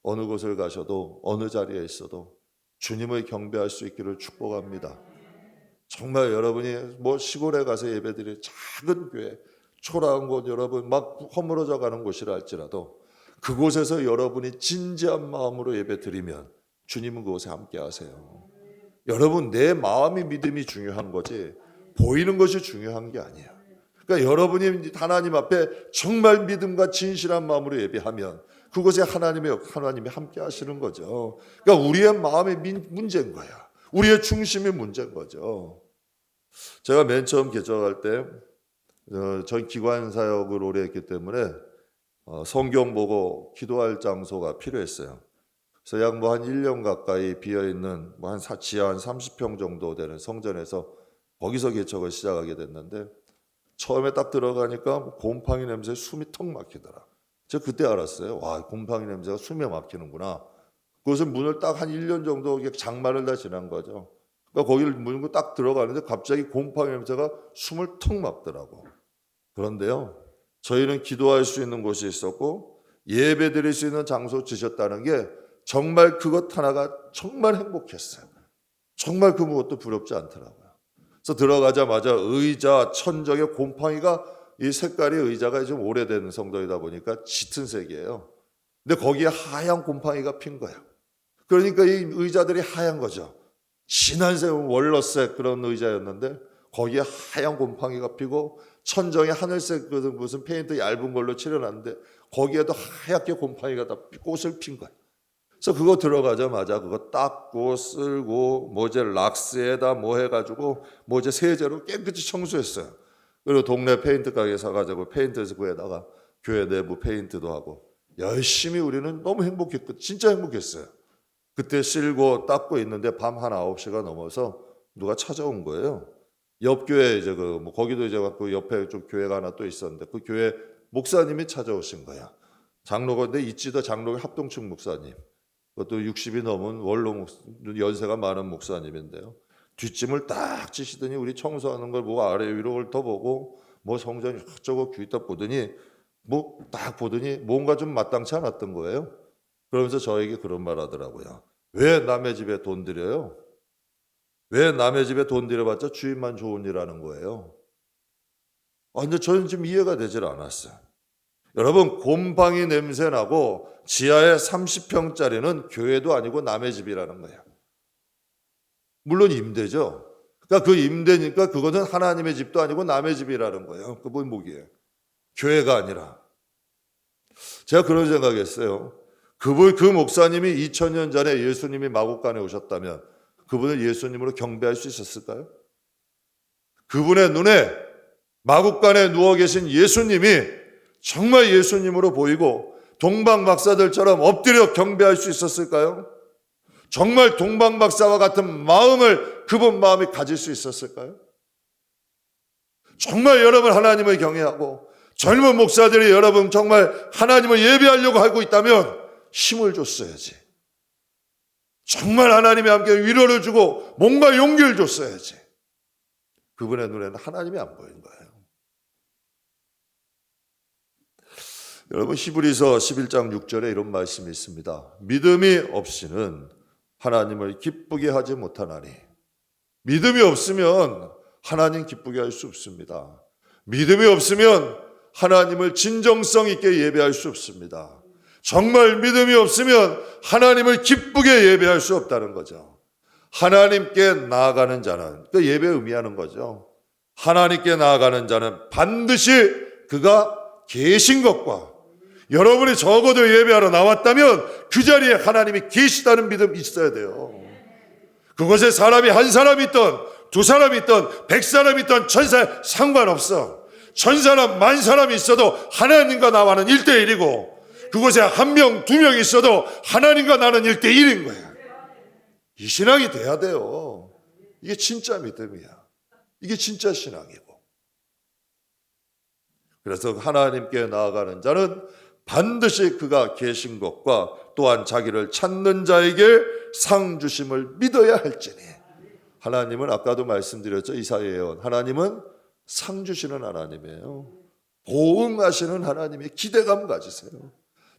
어느 곳을 가셔도 어느 자리에 있어도 주님을 경배할 수 있기를 축복합니다. 정말 여러분이 뭐 시골에 가서 예배드리는 작은 교회, 초라한 곳, 여러분 막 허물어져 가는 곳이라 할지라도 그곳에서 여러분이 진지한 마음으로 예배드리면 주님은 그곳에 함께 하세요. 여러분, 내 마음이 믿음이 중요한 거지 보이는 것이 중요한 게 아니에요. 그러니까 여러분이 하나님 앞에 정말 믿음과 진실한 마음으로 예배하면 그곳에 하나님이 함께 하시는 거죠. 그러니까 우리의 마음의 문제인 거야. 우리의 중심이 문제인 거죠. 제가 맨 처음 개척할 때 저희 기관 사역을 오래 했기 때문에 성경 보고 기도할 장소가 필요했어요. 그래서 약 한 1년 가까이 비어있는 한 지하 한 30평 정도 되는 성전에서 거기서 개척을 시작하게 됐는데, 처음에 딱 들어가니까 곰팡이 냄새에 숨이 턱 막히더라. 제가 그때 알았어요. 와, 곰팡이 냄새가 숨에 막히는구나. 그것은 문을 딱 한 1년 정도 장마를 다 지난 거죠. 그러니까 거기를 문을 딱 들어가는데 갑자기 곰팡이 냄새가 숨을 턱 막더라고. 그런데요, 저희는 기도할 수 있는 곳이 있었고 예배 드릴 수 있는 장소 주셨다는 게 정말 그것 하나가 정말 행복했어요. 정말 그 무엇도 부럽지 않더라고요. 그래서 들어가자마자 의자 천정에 곰팡이가, 이 색깔이 의자가 좀 오래된 성도이다 보니까 짙은 색이에요. 근데 거기에 하얀 곰팡이가 핀 거예요. 그러니까 이 의자들이 하얀 거죠. 진한 색, 월러색 그런 의자였는데 거기에 하얀 곰팡이가 피고 천정에 하늘색 무슨 페인트 얇은 걸로 칠해놨는데 거기에도 하얗게 곰팡이가 다 꽃을 핀 거예요. 그래서 그거 들어가자마자 그거 닦고 쓸고 모제 락스에다 뭐 해가지고 모제 세제로 깨끗이 청소했어요. 그리고 동네 페인트 가게 사가지고 페인트 구에다가 교회 내부 페인트도 하고 열심히 우리는 너무 행복했고 진짜 행복했어요. 그때 쓸고 닦고 있는데 밤 한 9시가 넘어서 누가 찾아온 거예요. 옆 교회 이제 거기도 이제 그 옆에 좀 교회가 하나 또 있었는데 그 교회 목사님이 찾아오신 거야. 장로가 근데 있지도 장로의 합동측 목사님. 그것도 60이 넘은 원로 연세가 많은 목사님인데요. 뒷짐을 딱 지시더니 우리 청소하는 걸 보고 아래 위로 훑어보고 뭐 성전이 저거 귀딱 보더니 뭐 딱 보더니 뭔가 좀 마땅치 않았던 거예요. 그러면서 저에게 그런 말 하더라고요. 왜 남의 집에 돈 들여요? 왜 남의 집에 돈 들여봤자 주인만 좋은 일 하는 거예요? 근데 저는 지금 이해가 되질 않았어요. 여러분, 곰팡이 냄새 나고 지하에 30평짜리는 교회도 아니고 남의 집이라는 거예요. 물론 임대죠. 그러니까 그 임대니까 그거는 하나님의 집도 아니고 남의 집이라는 거예요. 그 뭐기에 교회가 아니라. 제가 그런 생각했어요. 그 목사님이 2000년 전에 예수님이 마국간에 오셨다면 그분을 예수님으로 경배할 수 있었을까요? 그분의 눈에 마국간에 누워 계신 예수님이 정말 예수님으로 보이고 동방박사들처럼 엎드려 경배할 수 있었을까요? 정말 동방박사와 같은 마음을 그분 마음이 가질 수 있었을까요? 정말 여러분 하나님을 경외하고 젊은 목사들이 여러분 정말 하나님을 예배하려고 하고 있다면 힘을 줬어야지. 정말 하나님이 함께 위로를 주고 뭔가 용기를 줬어야지. 그분의 눈에는 하나님이 안 보인 거예요. 여러분 히브리서 11장 6절에 이런 말씀이 있습니다. 믿음이 없이는 하나님을 기쁘게 하지 못하나니. 믿음이 없으면 하나님 기쁘게 할 수 없습니다. 믿음이 없으면 하나님을 진정성 있게 예배할 수 없습니다. 정말 믿음이 없으면 하나님을 기쁘게 예배할 수 없다는 거죠. 하나님께 나아가는 자는, 그 예배 의미하는 거죠. 하나님께 나아가는 자는 반드시 그가 계신 것과 여러분이 적어도 예배하러 나왔다면 그 자리에 하나님이 계시다는 믿음이 있어야 돼요. 그곳에 사람이 한 사람 있던 두 사람 있던 100사람 있던 천사 상관없어. 1000사람 10,000사람이 있어도 하나님과 나와는 1대1이고 그곳에 한 명, 두 명 있어도 하나님과 나는 1대1인 거야. 이 신앙이 돼야 돼요. 이게 진짜 믿음이야. 이게 진짜 신앙이고. 그래서 하나님께 나아가는 자는 반드시 그가 계신 것과 또한 자기를 찾는 자에게 상 주심을 믿어야 할지니. 하나님은 아까도 말씀드렸죠. 이사야 예언. 하나님은 상 주시는 하나님이에요. 보응하시는 하나님의 기대감 가지세요.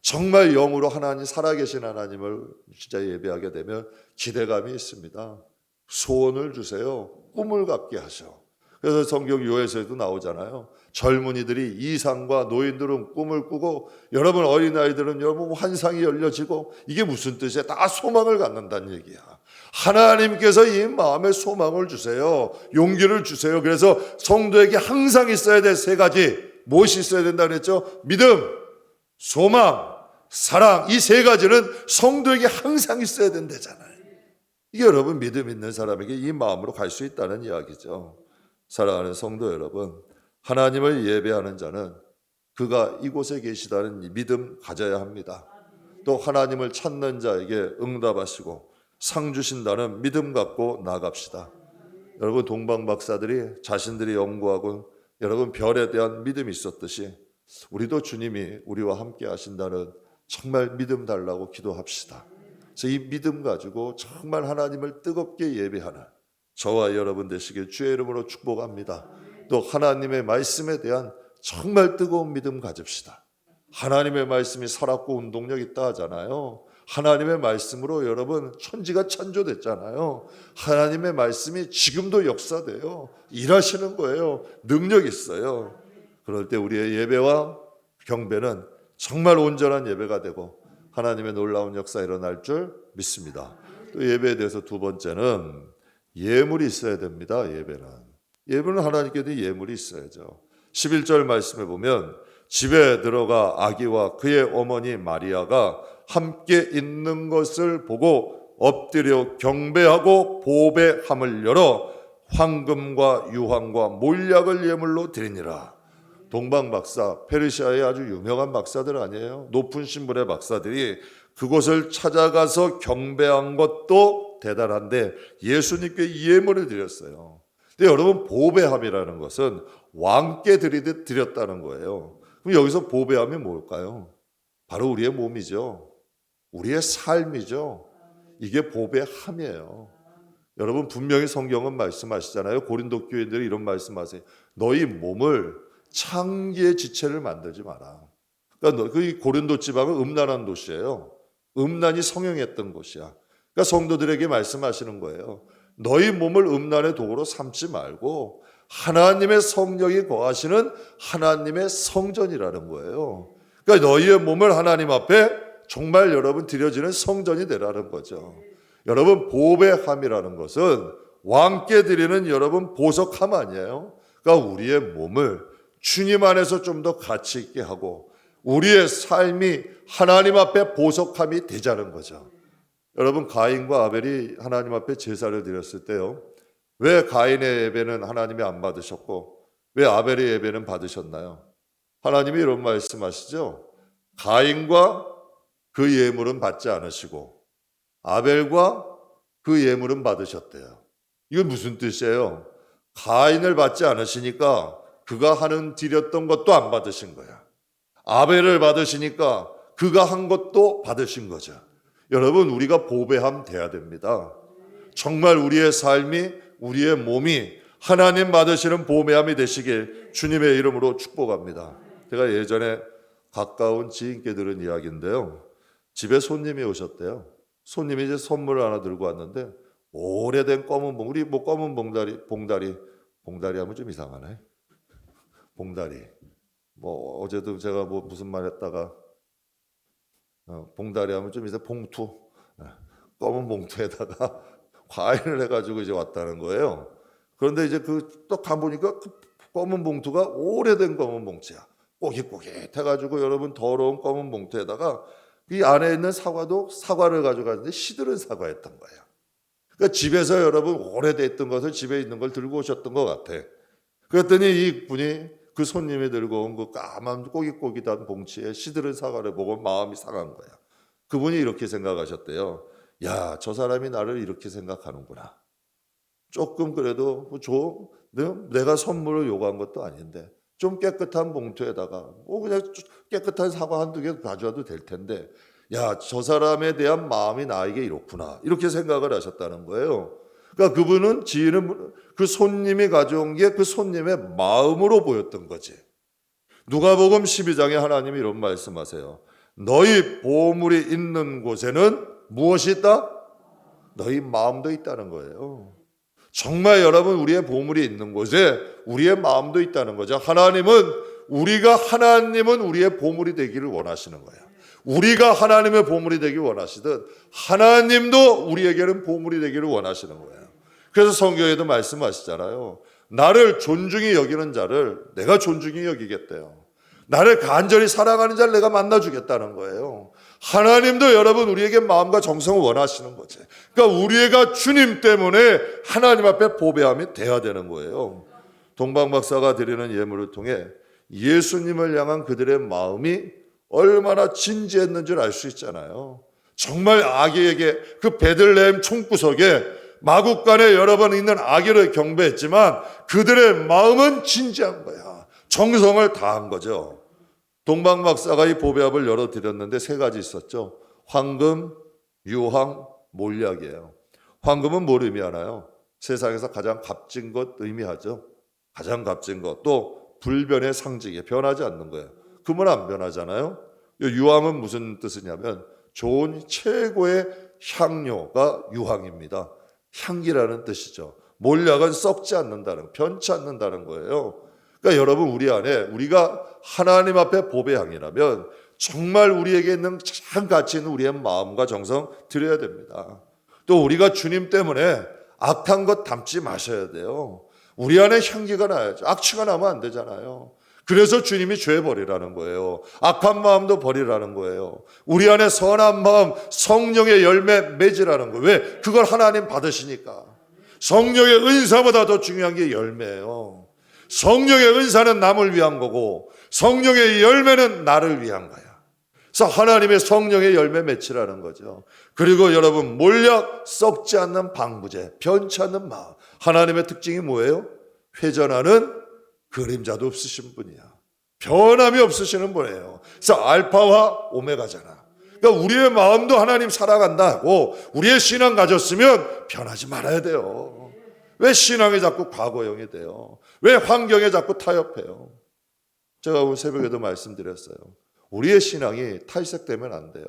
정말 영으로 하나님 살아계신 하나님을 진짜 예배하게 되면 기대감이 있습니다. 소원을 주세요. 꿈을 갖게 하셔. 그래서 성경 요에서도 나오잖아요. 젊은이들이 이상과 노인들은 꿈을 꾸고 여러분 어린아이들은 여러분 환상이 열려지고 이게 무슨 뜻이야? 다 소망을 갖는다는 얘기야. 하나님께서 이 마음에 소망을 주세요. 용기를 주세요. 그래서 성도에게 항상 있어야 될 세 가지 무엇이 있어야 된다 그랬죠? 믿음, 소망, 사랑. 이 세 가지는 성도에게 항상 있어야 된다잖아요. 이게 여러분 믿음 있는 사람에게 이 마음으로 갈 수 있다는 이야기죠. 사랑하는 성도 여러분, 하나님을 예배하는 자는 그가 이곳에 계시다는 믿음 가져야 합니다. 또 하나님을 찾는 자에게 응답하시고 상 주신다는 믿음 갖고 나갑시다. 여러분 동방박사들이 자신들이 연구하고 여러분 별에 대한 믿음이 있었듯이 우리도 주님이 우리와 함께 하신다는 정말 믿음 달라고 기도합시다. 그래서 이 믿음 가지고 정말 하나님을 뜨겁게 예배하는 저와 여러분 되시길 주의 이름으로 축복합니다. 또 하나님의 말씀에 대한 정말 뜨거운 믿음 가집시다. 하나님의 말씀이 살았고 운동력 있다 하잖아요. 하나님의 말씀으로 여러분 천지가 창조됐잖아요. 하나님의 말씀이 지금도 역사돼요. 일하시는 거예요. 능력 있어요. 그럴 때 우리의 예배와 경배는 정말 온전한 예배가 되고 하나님의 놀라운 역사 일어날 줄 믿습니다. 또 예배에 대해서 두 번째는 예물이 있어야 됩니다. 예배는 하나님께도 예물이 있어야죠. 11절 말씀에 보면 집에 들어가 아기와 그의 어머니 마리아가 함께 있는 것을 보고 엎드려 경배하고 보배함을 열어 황금과 유황과 몰약을 예물로 드리니라. 동방박사, 페르시아의 아주 유명한 박사들 아니에요? 높은 신분의 박사들이 그곳을 찾아가서 경배한 것도 대단한데 예수님께 예물을 드렸어요. 근데 여러분, 보배함이라는 것은 왕께 드리듯 드렸다는 거예요. 그럼 여기서 보배함이 뭘까요? 바로 우리의 몸이죠. 우리의 삶이죠. 이게 보배함이에요. 여러분, 분명히 성경은 말씀하시잖아요. 고린도 교인들이 이런 말씀하세요. 너희 몸을 창기의 지체를 만들지 마라. 그러니까 그 고린도 지방은 음란한 도시예요. 음란이 성행했던 곳이야. 그러니까 성도들에게 말씀하시는 거예요. 너희 몸을 음란의 도구로 삼지 말고 하나님의 성령이 거하시는 하나님의 성전이라는 거예요. 그러니까 너희의 몸을 하나님 앞에 정말 여러분 드려지는 성전이 되라는 거죠. 여러분, 보배함이라는 것은 왕께 드리는 여러분 보석함 아니에요? 그러니까 우리의 몸을 주님 안에서 좀 더 가치 있게 하고 우리의 삶이 하나님 앞에 보석함이 되자는 거죠. 여러분, 가인과 아벨이 하나님 앞에 제사를 드렸을 때요, 왜 가인의 예배는 하나님이 안 받으셨고 왜 아벨의 예배는 받으셨나요? 하나님이 이런 말씀하시죠. 가인과 그 예물은 받지 않으시고 아벨과 그 예물은 받으셨대요. 이건 무슨 뜻이에요? 가인을 받지 않으시니까 그가 하는 드렸던 것도 안 받으신 거야. 아벨을 받으시니까 그가 한 것도 받으신 거죠. 여러분, 우리가 보배함 돼야 됩니다. 정말 우리의 삶이, 우리의 몸이 하나님 받으시는 보배함이 되시길 주님의 이름으로 축복합니다. 제가 예전에 가까운 지인께 들은 이야기인데요, 집에 손님이 오셨대요. 손님이 이제 선물을 하나 들고 왔는데 오래된 검은 봉, 우리 뭐 검은 봉다리 하면 좀 이상하네. 봉다리. 뭐 어제도 제가 뭐 무슨 말 했다가 봉다리 하면 좀 이제 봉투, 검은 봉투에다가 과일을 해가지고 이제 왔다는 거예요. 그런데 이제 또 가보니까 그 검은 봉투가 오래된 검은 봉투야. 꼬깃꼬깃 해가지고 여러분 더러운 검은 봉투에다가 이 안에 있는 사과를 가져갔는데 시들은 사과였던 거예요. 그러니까 집에서 여러분 오래됐던 것을 집에 있는 걸 들고 오셨던 것 같아. 그랬더니 이 분이 그 손님이 들고 온 그 까만 꼬깃꼬깃한 봉지에 시들은 사과를 보고 마음이 상한 거야. 그분이 이렇게 생각하셨대요. 야, 저 사람이 나를 이렇게 생각하는구나. 조금 그래도 줘. 내가 선물을 요구한 것도 아닌데 좀 깨끗한 봉투에다가 그냥 깨끗한 사과 한두 개 가져와도 될 텐데, 야, 저 사람에 대한 마음이 나에게 이렇구나, 이렇게 생각을 하셨다는 거예요. 그러니까 그분은, 지인은 그 손님이 가져온 게 그 손님의 마음으로 보였던 거지. 누가복음 12장에 하나님이 이런 말씀하세요. 너희 보물이 있는 곳에는 무엇이 있다? 너희 마음도 있다는 거예요. 정말 여러분, 우리의 보물이 있는 곳에 우리의 마음도 있다는 거죠. 하나님은 우리의 보물이 되기를 원하시는 거예요. 우리가 하나님의 보물이 되기 원하시듯 하나님도 우리에게는 보물이 되기를 원하시는 거예요. 그래서 성경에도 말씀하시잖아요. 나를 존중히 여기는 자를 내가 존중히 여기겠대요. 나를 간절히 사랑하는 자를 내가 만나주겠다는 거예요. 하나님도 여러분 우리에게 마음과 정성을 원하시는 거지. 그러니까 우리가 주님 때문에 하나님 앞에 보배함이 돼야 되는 거예요. 동방박사가 드리는 예물을 통해 예수님을 향한 그들의 마음이 얼마나 진지했는 줄 알 수 있잖아요. 정말 아기에게 그 베들레헴 총구석에 마국간에 여러 번 있는 아기를 경배했지만 그들의 마음은 진지한 거야. 정성을 다한 거죠. 동방박사가 이 보배합을 열어드렸는데 세 가지 있었죠. 황금, 유황, 몰약이에요. 황금은 뭘 의미하나요? 세상에서 가장 값진 것 의미하죠. 가장 값진 것. 또 불변의 상징이에요. 변하지 않는 거예요. 금은 안 변하잖아요. 유황은 무슨 뜻이냐면 좋은 최고의 향료가 유황입니다. 향기라는 뜻이죠. 몰약은 썩지 않는다는, 변치 않는다는 거예요. 그러니까 여러분, 우리 안에 우리가 하나님 앞에 보배향이라면 정말 우리에게 있는 가장 가치 있는 우리의 마음과 정성 드려야 됩니다. 또 우리가 주님 때문에 악한 것 담지 마셔야 돼요. 우리 안에 향기가 나야죠. 악취가 나면 안 되잖아요. 그래서 주님이 죄 버리라는 거예요. 악한 마음도 버리라는 거예요. 우리 안에 선한 마음, 성령의 열매 맺으라는 거예요. 왜? 그걸 하나님 받으시니까. 성령의 은사보다 더 중요한 게 열매예요. 성령의 은사는 남을 위한 거고 성령의 열매는 나를 위한 거야. 그래서 하나님의 성령의 열매 맺으라는 거죠. 그리고 여러분, 몰약, 썩지 않는 방부제, 변치 않는 마음. 하나님의 특징이 뭐예요? 회전하는 그림자도 없으신 분이야. 변함이 없으시는 분이에요. 그래서 알파와 오메가잖아. 그러니까 우리의 마음도 하나님 사랑한다고 우리의 신앙 가졌으면 변하지 말아야 돼요. 왜 신앙이 자꾸 과거형이 돼요? 왜 환경에 자꾸 타협해요? 제가 오늘 새벽에도 말씀드렸어요. 우리의 신앙이 탈색되면 안 돼요.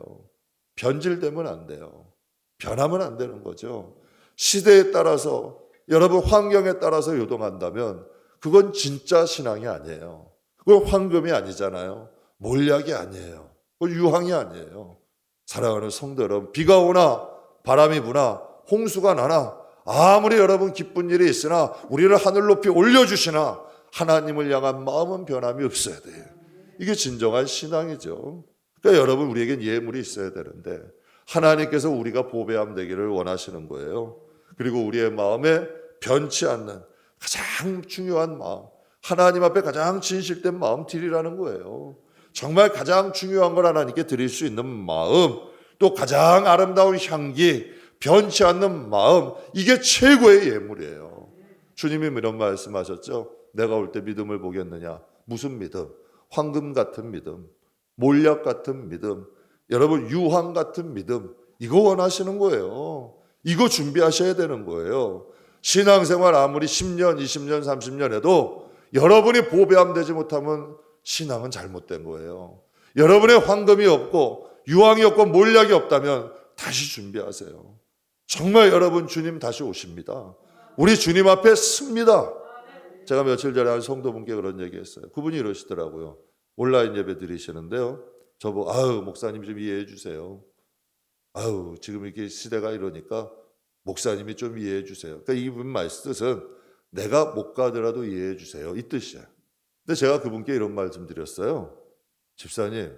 변질되면 안 돼요. 변하면 안 되는 거죠. 시대에 따라서 여러분 환경에 따라서 요동한다면 그건 진짜 신앙이 아니에요. 그건 황금이 아니잖아요. 몰약이 아니에요. 그건 유황이 아니에요. 사랑하는 성도 여러분, 비가 오나 바람이 부나 홍수가 나나 아무리 여러분 기쁜 일이 있으나 우리를 하늘 높이 올려주시나 하나님을 향한 마음은 변함이 없어야 돼요. 이게 진정한 신앙이죠. 그러니까 여러분 우리에겐 예물이 있어야 되는데 하나님께서 우리가 보배함 되기를 원하시는 거예요. 그리고 우리의 마음에 변치 않는 가장 중요한 마음, 하나님 앞에 가장 진실된 마음 드리라는 거예요. 정말 가장 중요한 걸 하나님께 드릴 수 있는 마음, 또 가장 아름다운 향기, 변치 않는 마음, 이게 최고의 예물이에요. 주님이 이런 말씀하셨죠. 내가 올 때 믿음을 보겠느냐. 무슨 믿음? 황금 같은 믿음, 몰약 같은 믿음, 여러분 유황 같은 믿음, 이거 원하시는 거예요. 이거 준비하셔야 되는 거예요. 신앙생활 아무리 10년, 20년, 30년 해도 여러분이 보배함 되지 못하면 신앙은 잘못된 거예요. 여러분의 황금이 없고 유황이 없고 몰약이 없다면 다시 준비하세요. 정말 여러분 주님 다시 오십니다. 우리 주님 앞에 섭니다. 제가 며칠 전에 한 성도분께 그런 얘기했어요. 그분이 이러시더라고요. 온라인 예배 드리시는데요. 저보고 아유 목사님 좀 이해해 주세요. 아유 지금 이렇게 시대가 이러니까 목사님이 좀 이해해 주세요. 그러니까 이분 말씀은 내가 못 가더라도 이해해 주세요. 이 뜻이에요. 근데 제가 그분께 이런 말씀 드렸어요. 집사님,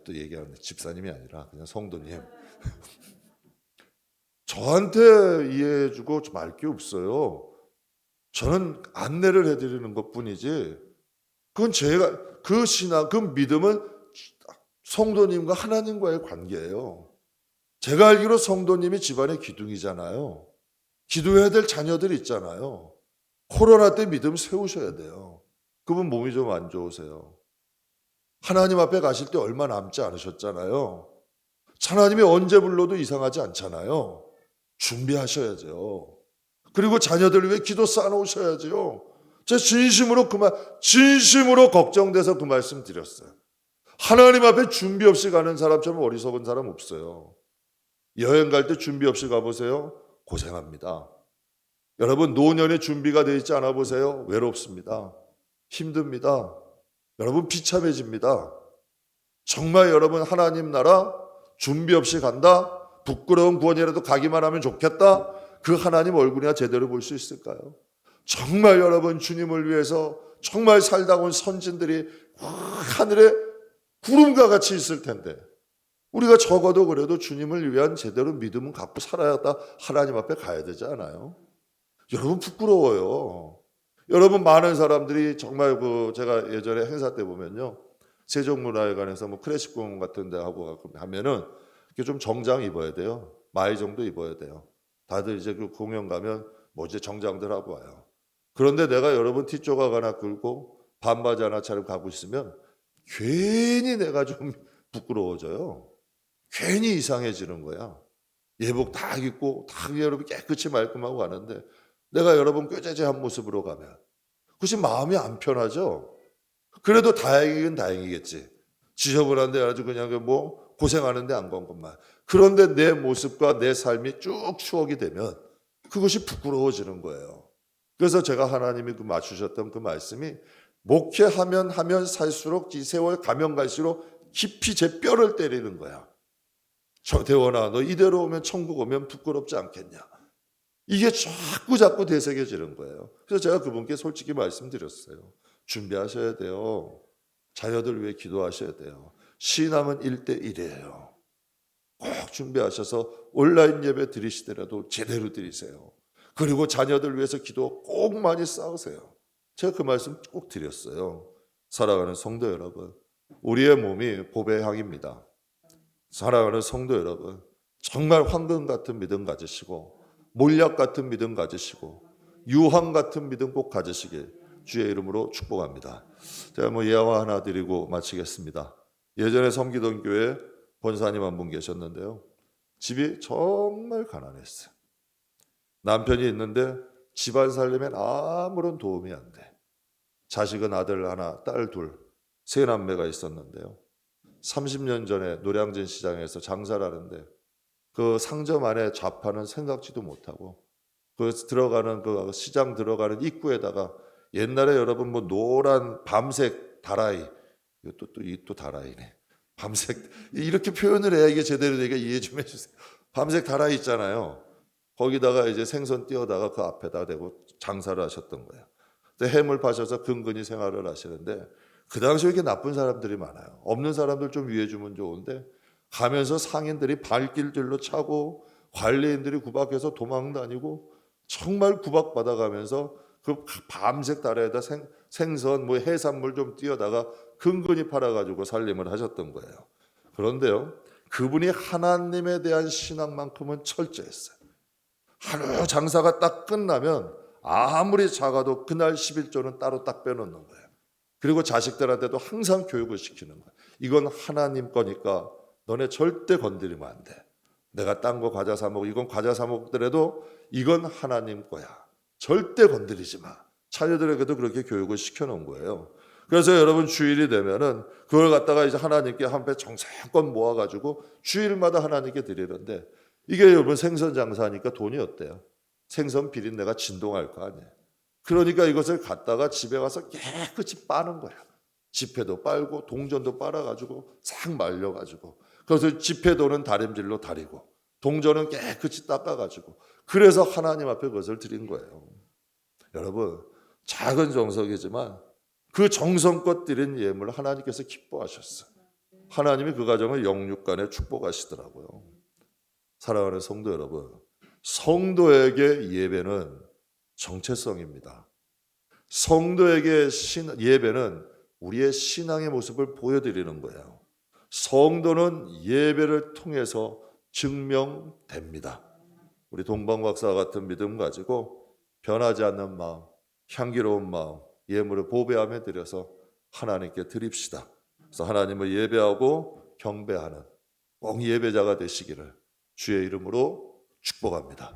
또 얘기하는데 집사님이 아니라 그냥 성도님. 저한테 이해해주고 좀 알 게 없어요. 저는 안내를 해드리는 것뿐이지. 그건 제가 그 신앙, 그 믿음은 성도님과 하나님과의 관계예요. 제가 알기로 성도님이 집안의 기둥이잖아요. 기도해야 될 자녀들 있잖아요. 코로나 때 믿음 세우셔야 돼요. 그분 몸이 좀 안 좋으세요. 하나님 앞에 가실 때 얼마 남지 않으셨잖아요. 하나님이 언제 불러도 이상하지 않잖아요. 준비하셔야죠. 그리고 자녀들 위해 기도 쌓아놓으셔야죠. 제가 진심으로 걱정돼서 그 말씀 드렸어요. 하나님 앞에 준비 없이 가는 사람처럼 어리석은 사람 없어요. 여행 갈 때 준비 없이 가보세요. 고생합니다. 여러분 노년에 준비가 되어 있지 않아 보세요. 외롭습니다. 힘듭니다. 여러분 비참해집니다. 정말 여러분 하나님 나라 준비 없이 간다. 부끄러운 구원이라도 가기만 하면 좋겠다. 그 하나님 얼굴이나 제대로 볼 수 있을까요? 정말 여러분 주님을 위해서 정말 살다 온 선진들이 하늘에 구름과 같이 있을 텐데 우리가 적어도 그래도 주님을 위한 제대로 믿음은 갖고 살아야다 하나님 앞에 가야 되지 않아요? 여러분 부끄러워요. 여러분 많은 사람들이 정말 제가 예전에 행사 때 보면요. 세종문화회관에서 클래식 공연 같은 데 하고 하면은 이렇게 좀 정장 입어야 돼요. 마이 정도 입어야 돼요. 다들 이제 그 공연 가면 이제 정장들 하고 와요. 그런데 내가 여러분 티조각 하나 끌고 반바지 하나 차리고 가고 있으면 괜히 내가 좀 부끄러워져요. 괜히 이상해지는 거야. 예복 다 입고 다 여러분 깨끗이 말끔하고 가는데 내가 여러분 꾀죄죄한 모습으로 가면 그것이 마음이 안 편하죠. 그래도 다행이긴 다행이겠지. 지저분한데 아주 그냥 고생하는데 안 간 것만. 그런데 내 모습과 내 삶이 쭉 추억이 되면 그것이 부끄러워지는 거예요. 그래서 제가 하나님이 맞추셨던 그 말씀이 목회하면 살수록 이 세월 가면 갈수록 깊이 제 뼈를 때리는 거야. 저 대원아 너 이대로 오면 천국 오면 부끄럽지 않겠냐. 이게 자꾸 되새겨지는 거예요. 그래서 제가 그분께 솔직히 말씀드렸어요. 준비하셔야 돼요. 자녀들 위해 기도하셔야 돼요. 신앙은 1:1이에요. 꼭 준비하셔서 온라인 예배 드리시더라도 제대로 드리세요. 그리고 자녀들 위해서 기도 꼭 많이 쌓으세요. 제가 그 말씀 꼭 드렸어요. 사랑하는 성도 여러분, 우리의 몸이 보배의 향입니다. 사랑하는 성도 여러분, 정말 황금 같은 믿음 가지시고 몰약 같은 믿음 가지시고 유황 같은 믿음 꼭 가지시길 주의 이름으로 축복합니다. 제가 예화 하나 드리고 마치겠습니다. 예전에 섬기던 교회 권사님 한 분 계셨는데요. 집이 정말 가난했어요. 남편이 있는데 집안 살림엔 아무런 도움이 안 돼. 자식은 아들 하나, 딸 둘, 세 남매가 있었는데요. 30년 전에 노량진 시장에서 장사를 하는데 그 상점 안에 좌파는 생각지도 못하고 그 들어가는 그 시장 들어가는 입구에다가 옛날에 여러분 노란 밤색 다라이, 이거 또 다라이네. 밤색 이렇게 표현을 해야 이게 제대로 되게 이해 좀 해주세요. 밤색 다라이 있잖아요. 거기다가 이제 생선 띄어다가 그 앞에다 대고 장사를 하셨던 거예요. 해물 파셔서 근근히 생활을 하시는데 그 당시에 이렇게 나쁜 사람들이 많아요. 없는 사람들 좀 위해주면 좋은데 가면서 상인들이 발길들로 차고 관리인들이 구박해서 도망 다니고 정말 구박받아가면서 그 밤색 다라에다 생선 해산물 좀 띄어다가 근근히 팔아가지고 살림을 하셨던 거예요. 그런데요, 그분이 하나님에 대한 신앙만큼은 철저했어요. 하루 장사가 딱 끝나면 아무리 작아도 그날 11조는 따로 딱 빼놓는 거예요. 그리고 자식들한테도 항상 교육을 시키는 거예요. 이건 하나님 거니까 너네 절대 건드리면 안 돼. 내가 딴 거 과자 사 먹고 이건 과자 사 먹더라도 이건 하나님 거야. 절대 건드리지 마. 자녀들에게도 그렇게 교육을 시켜놓은 거예요. 그래서 여러분 주일이 되면은 그걸 갖다가 이제 하나님께 한 배 정성껏 모아가지고 주일마다 하나님께 드리는데 이게 여러분 생선 장사하니까 돈이 어때요? 생선 비린내가 진동할 거 아니에요. 그러니까 이것을 갖다가 집에 와서 깨끗이 빠는 거예요. 지폐도 빨고 동전도 빨아가지고 싹 말려가지고 그래서 지폐도는 다림질로 다리고 동전은 깨끗이 닦아가지고 그래서 하나님 앞에 그것을 드린 거예요. 여러분 작은 정성이지만 그 정성껏 드린 예물을 하나님께서 기뻐하셨어요. 하나님이 그 가정을 영육간에 축복하시더라고요. 사랑하는 성도 여러분, 성도에게 예배는 정체성입니다. 성도에게 예배는 우리의 신앙의 모습을 보여드리는 거예요. 성도는 예배를 통해서 증명됩니다. 우리 동방박사 같은 믿음 가지고 변하지 않는 마음, 향기로운 마음, 예물을 보배하며 드려서 하나님께 드립시다. 그래서 하나님을 예배하고 경배하는 꼭 예배자가 되시기를 주의 이름으로 축복합니다.